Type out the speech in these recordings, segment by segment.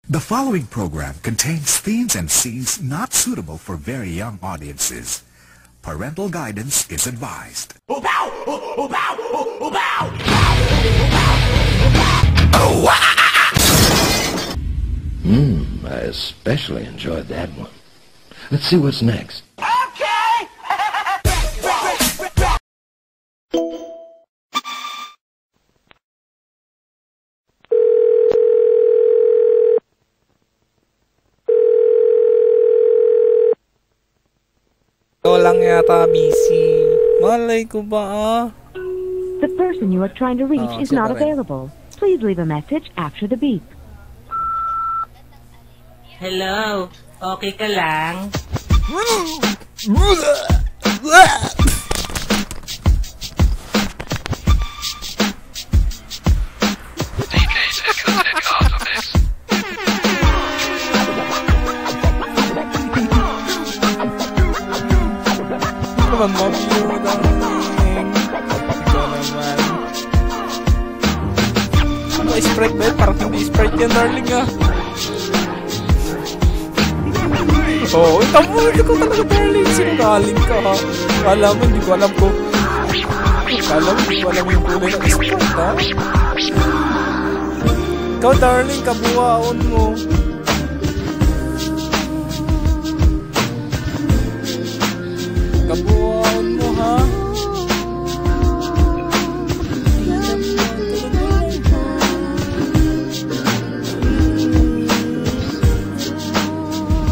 The following program contains themes and scenes not suitable for very young audiences. Parental guidance is advised. I especially enjoyed that one. Let's see what's next. Ikaw lang yata busy. Malay ko ba The person you are trying to reach is not siya pa rin. available. Please leave a message after the beep. Hello, okay ka lang? naman mabiyod ang ning? Ikaw naman. Ano, Sprite ba yun? Parang hindi Sprite yan, darling ah. Oo, tamo, hindi ko talaga darling. Sinungaling ka ha. Kala mo, hindi ko alam ko. Kala mo, hindi ko alam yung kulay ng Sprite ha. Ikaw darling, kabuwaon mo. Kabuwaon mo ha.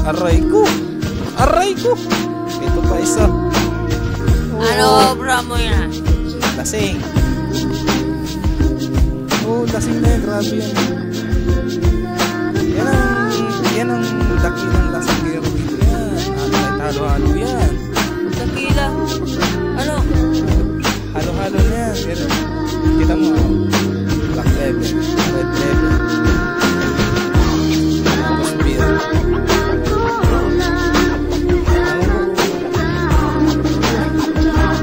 Aray ko. Aray ko. Ito pa isa. Ano, bro mo yan? Lasing. Oh, lasing na yan. Grabe yan. Yan ang dakilang lasingero dito yan. Halo-halo yan. Dakila. Ano? Halo-halo na yan. Pero, kita mo, black level, red level. Tapos beer.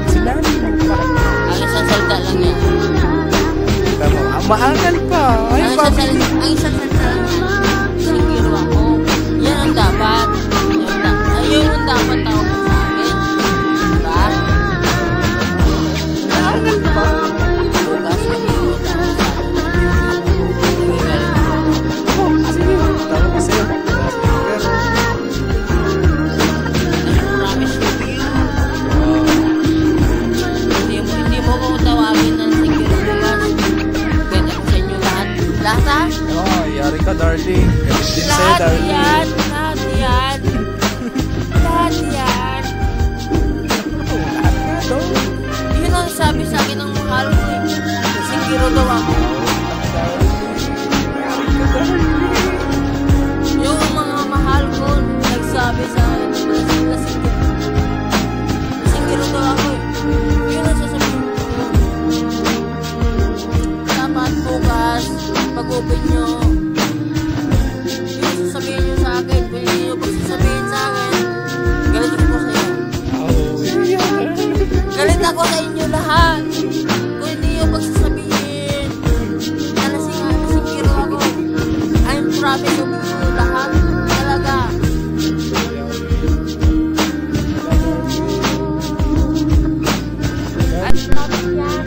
Sinabi mo pa. Ang isang salta lang yan. Kita mo, maangal pa. Ay, Ang isang salta lang yan. Sinigiro ako. Yan ang dapat. Ayun ang dapat tawag mo sa akin. Diba? maangal pa. Bukas mo yung tawag sa akin. Oh, sige. Tawag ko sa'yo. Pero, Promise you. Hindi mo ko tawagin ng siguro bukas. Ganda ko sa inyo lahat. Lahat ha? oh, yari ka, darling. Ganun din sa'yo, Lahat darling. yan. Lahat yan. Lahat yan. Lahat nga daw. Yun ang sabi sa akin ng mahal ko eh. Siguro daw ako. Yung mga mahal ko nagsabi sa akin na siguro daw ako eh. Yun ang sasabihin ko. Dapat bukas, pag-open nyo. Yung sasabihin nyo sa akin. Kung hindi nyo pagsasabihin sa akin, galit ko sa inyo. Galit ako sa inyo lahat. Kung hindi nyo pagsasabihin, nalasing kiro ako. I promise you lahat. Talaga. I promise yan.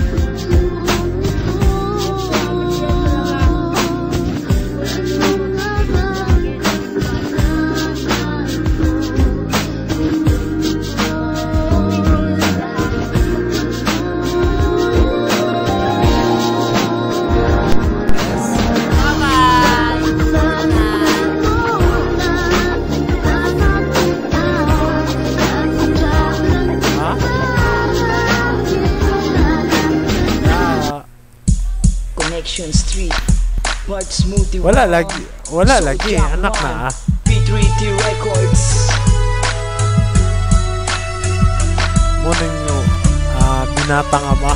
Connection Street, Part Smoothie. Wala lagi, anak na ah. P3T Records. Muna nyo, binatang ama.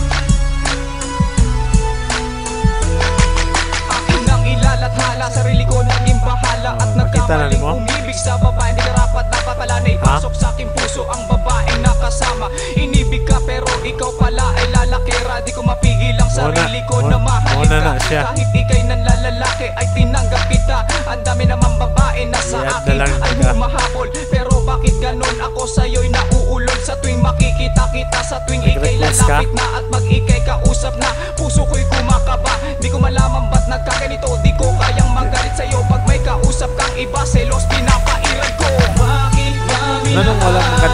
Akin ang ilalathala, sarili ko naging bahala. At nagkamaling umibig sa babae, hindi karapat dapat pala na ipasok sa aking puso ang babaeng nakasama. Inibig ka pero ikaw pala ay lalakera. Di ko mapigil ang sarili ko na mahalin Muna ka. na siya. Kahit ikay nanlalalaki ay tinanggap kita. Ang dami naman babae na sa akin ay humahabol. Pero bakit ganon ako sa'yo'y nauulol? Sa tuwing makikita kita, sa tuwing ikay lalapit na at mag-ikay kausap na, puso ko'y kumakaba. Di ko malaman ba't nagkaganito, di ko kayang magalit sa'yo. Pag may kausap kang iba, selos pinapairan ko. Bakit ba minahal ka?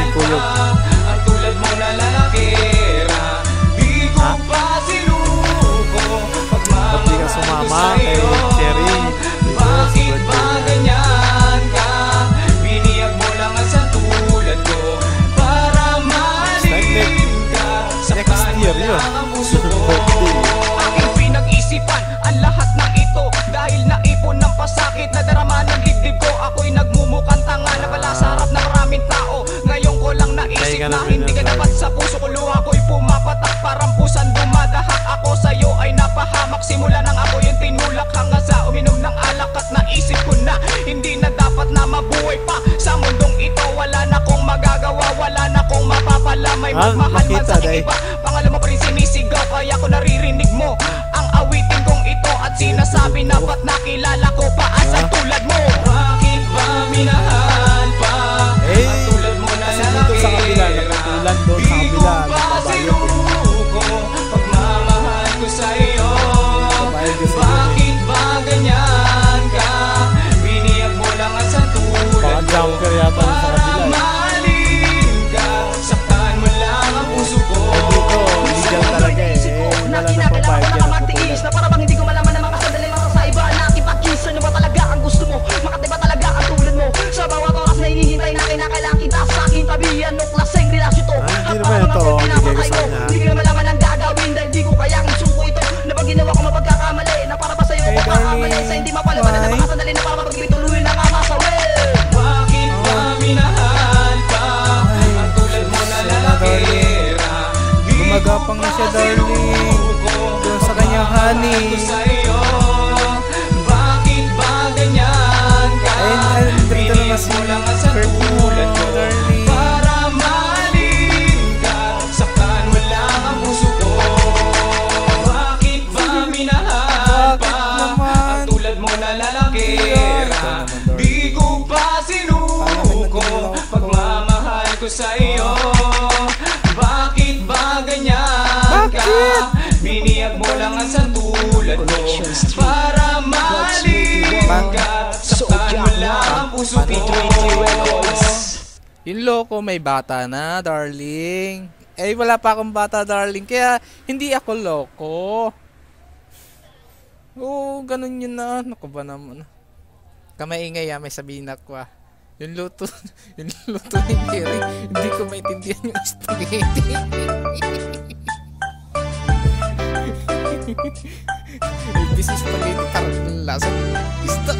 Ang tulad mo na lalakera, di ko pa sinuko. Pagmamahal ko sa'yo, bakit ba ganyan ka? Biniyag mo lang ang sa tulad ko para mahalin ka. Saktan mo lang ang puso ko. Aking pinag-isipan ang lahat ng ito, dahil naipon ng pasakit na darama ng dibdib ko. Ako'y nagmumukhang tanga na pala sa harap ng maraming tao. Ngayon ko lang naisip na hindi ka dapat sa puso ko. Luha ko'y pumapatak, parang pusan dumadahak. Ako sa'yo ay napahamak, simula nang ako yung tinulak hanggang sa uminom ng alak. At naisip ko na hindi na dapat na mabuhay pa sa mundong ito. Wala na kong magagawa, wala na kong mapapala. May magmahal man sa iba, pangalan mo pa rin sinisigaw. Kaya ko naririnig mo ang awitin kong ito, at sinasabi na ba't nakilala ko pa asang tulad mo. Bakit ba minahal pa? At tulad mo na lalakera, di ko pa sinuko. Pagmamahal ko sa'yo, bakit ba ganyan ka? Biniyag mo lang ang sa tulad ko para mahalin ka. Saktan mo lang ang puso ko. Na kinakailangan ko na magtiis, na para bang hindi ko malaman na mga sandali lang sa iba. Nakipag-kiss, ano ba talaga ang gusto mo? Makati ba talaga ang tulad mo? Sa bawat oras na hinihintay na kinakailangan kita sa aking tabi. Ano klaseng relasyon to? At para naman pinapatay mo, hindi ko na malaman ang gagawin, dahil di ko kayang isuko ito. Na pag ginawa ko mapagkakamali, na para ba sa'yo ko kakamali? Sa hindi mapalaman na mga sandali na para mapagkituloy na kamasawi. Bakit ba minahal ka? Ang tulad mo na lalakera, gumagapang na siya, darling, doon sa kanyang honey. Bakit ba ganyan ka? Biniyag mo lang ang sa tulad ko para mahalin ka. Saktan mo lang ang puso ko. Bakit ba minahal pa? Ang tulad mo na lalakera, di ko pa sinuko. Pagmamahal ko sa'yo, bakit ba ganyan ka? Biniyag mo lang ang sa tulad ko para mahalin ka. Saktan mo lang ang puso ko. Yung loko may bata na, darling. Eh, wala pa akong bata, darling, kaya hindi ako loko. Oo, ganun yun na. Naku ba naman. Kamaingay may sabihin ako Yung luto ni Jerry, hindi ko maintindihan yung spaghetti. Ibis yung spaghetti, parang ng lasa isda.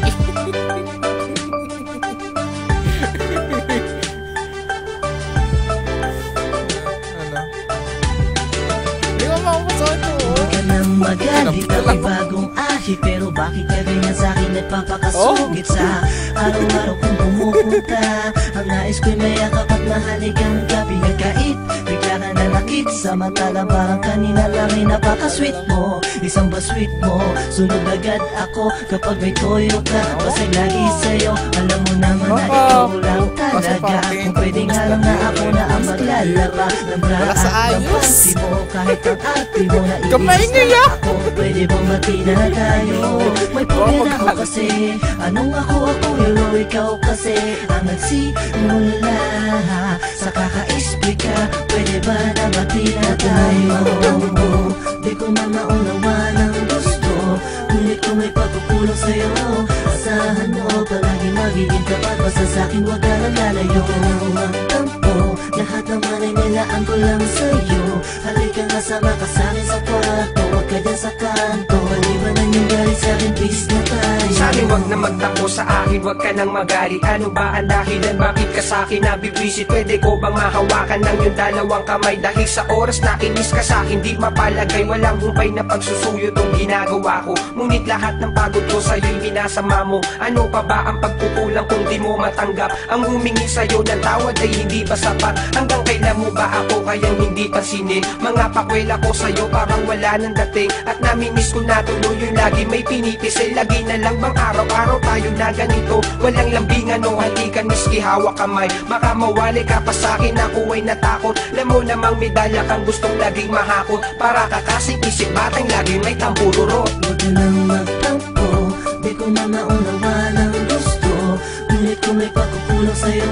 Magalit na may bagong ahi, pero bakit ka ganyan sa'kin nagpapakasugit sa araw-araw kong pumupunta? Ang nais ko'y mayakap at mahalikan ka, pinagkait, bigla ka nanakit. Samantalang parang kanina lang ay napaka-sweet mo. Isang ba sweet mo, sunod agad ako kapag may toyo ka. Basay lagi sa'yo, alam mo naman na ikaw lang talaga. Kung pwede nga lang na ako na ang maglalaba ng braan ng pansi mo, kahit ang arte mo na ilis na ako. Pwede bang mati na tayo? May pagkira ako kasi, anong ako pero ikaw kasi ang nagsimula sa kaka-explica. Pwede ba na mati na tayo? Di ko man maunawa ng gusto, ngunit kung may pagkukulang sa'yo, asahan mo palagi magiging tapat. Basta sa'kin wag ka nang lalayo. Ang tampo, lahat naman ay nilaan ko lang sa'yo. Halika nga sama ka sa'kin sa kwarto, wag ka dyan sa kanto. Malibanan yung galit sa'kin, peace na tayo. Sa'kin wag na magtampo sa akin, wag ka nang magalit. Ano ba ang dahilan, bakit ka sa'kin nabibisit? Pwede ko bang mahawakan ng yung dalawang kamay? Dahil sa oras na inis ka sa'kin, di mapalagay. Walang humpay na pagsusuyo tong ginagawa ko. Ngunit lahat ng pagod ko sa'yo'y minasama mo. Ano pa ba ang pagkukulang kung di mo matanggap? Ang humingi sa'yo ng tawad ay hindi pa sapat. Hanggang kailan mo ba ako kayang hindi pansinin? Mga pakwela ko sa'yo parang wala nang dating. At namimiss ko na tuloy yung lagi may pinipisil. Lagi na lang bang araw-araw tayo na ganito? Walang lambingan o halikan, miski hawak kamay. Baka mawali ka pa sa'kin, ako ay natakot. Alam mo namang may dala kang gustong laging mahakot. Para ka kasing isip batang lagi may tampururot. Huwag ka nang magtampo, di ko na maunawa ng gusto. Ngunit kung may pagkukulang sa'yo,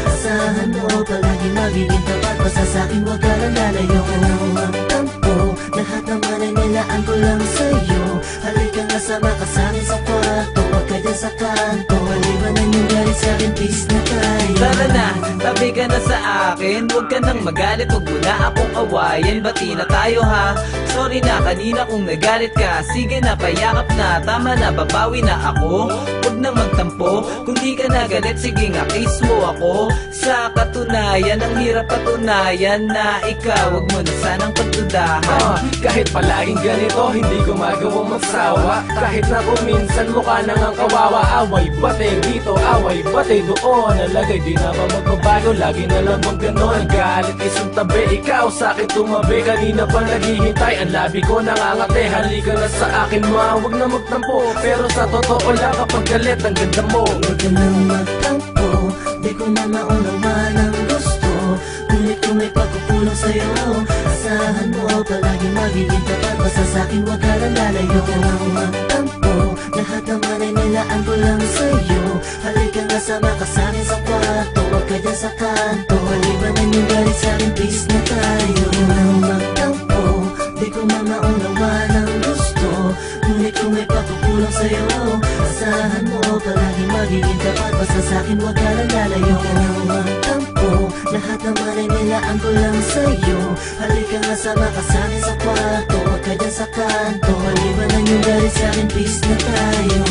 asahan mo palagi magiging tapat. Basta sa'kin huwag ka lang lalayo. Huwag ka nang magtampo, lahat naman ay nilaan ko lang sa'yo. Halika nga sama ka sa'kin sa kwarto, huwag ka dyan sa kanto. Maliwanan yung galit sa'kin, peace na tayo. Tara na, tabi ka na sa akin. Huwag ka nang magalit, huwag mo na akong awayin. Bati na tayo ha. Sorry na kanina kung nagalit ka. Sige na, payakap na, tama na, babawi na ako. Huwag nang magtampo, kung di ka nagalit, sige nga, kiss mo ako. Sa katunayan, ang hirap patunayan na ikaw, huwag mo na sanang pagdudahan. Kahit palaging ganito, hindi ko magawang magsawa. Kahit na kung minsan mukha nang ang kawawa. Away batay dito, away batay doon. Nalagay di na ba magbabago, lagi na lang bang ganon. Galit isang tabi, ikaw sa'kin tumabi. Kanina pa naghihintay, ang labi ko nangangate. Halika na sa akin ma, huwag na magtampo. Pero sa totoo lang kapag galit, ang ganda mo. Huwag ka nang magtampo, di ko na maunawa ng gusto. Ngunit kung may pagkukulang sa'yo, asahan mo palagi magiging tapat. Basta sa'kin huwag ka lang lalayo. Huwag ka nang magtampo, lahat naman ay nilaan ko lang sa'yo. Halika nga sama ka sa'kin sa kwarto, huwag ka dyan sa kanto. Maliwanan yung galit sa'kin, peace na tayo. Huwag ka nang magtampo, di ko na maunawa ng gusto. Ngunit kung may pagkukulang sa'yo, asahan mo palagi magiging tapat. Basta sa'kin huwag ka lang lalayo. Huwag ka nang magtampo, lahat naman ay nilaan ko lang sa'yo. Halika nga sama ka sa'kin sa kwarto, huwag ka dyan sa kanto. Maliwanan yung galit sa'kin, peace na tayo.